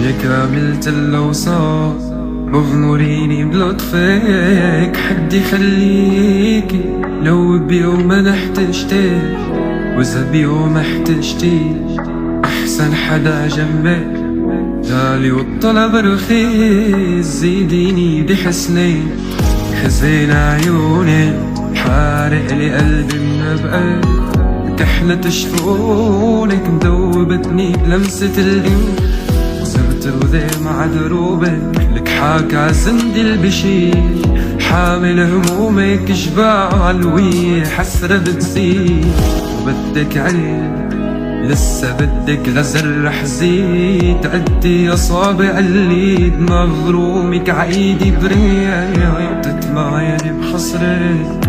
يا كاملة الأوصاف مغموريني بلطفك، حد يخليكي لو بيوم أنا احتجتك، وإذا بيوم احتجتي أحسن حدا جنبك. غالي والطلب رخيص، زيديني بحسنك، خزين عيونك حارق لي قلبي من بقاك، كحلة شفونك مدوبتني بلمسة الإيد، صرت وذي مع دروبك لك حاك عزندي البشير، حامل همومك جبال الوي حسرة بتزيد، وبدك علم لسه بدك غزر حزيد، تعدي أصابع اليد مغرومك عايدي بريح، تتمايل بحصرك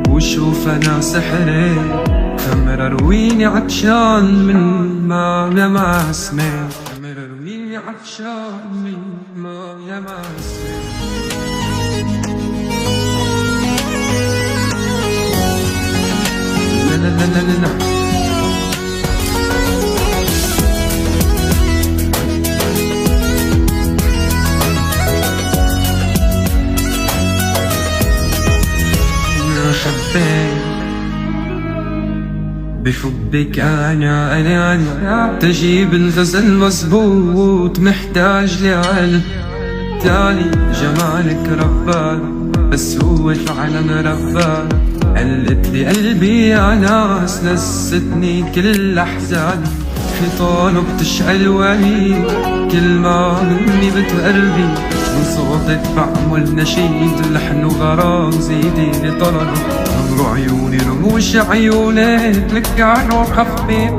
وشوف أنا سحرك، خمر رويني عطشان من ما لمع اسمك، خمر رويني عطشان من ما لمع اسمك. لا لا لا لا لا بحبك أنا تجيب الغزل مظبوط، محتاج لعلم تالي جمالك ربان، بس هو فعلا ربان، قلت لي قلبي يا ناس، نستني كل أحزاني، خيطان وبتشعل ولي كل ما مني بتقربي، من صوتك بعمل نشيد لحن وغرام، زيدي لي طلب نور عيوني رموش عيونك، لك عنو حبي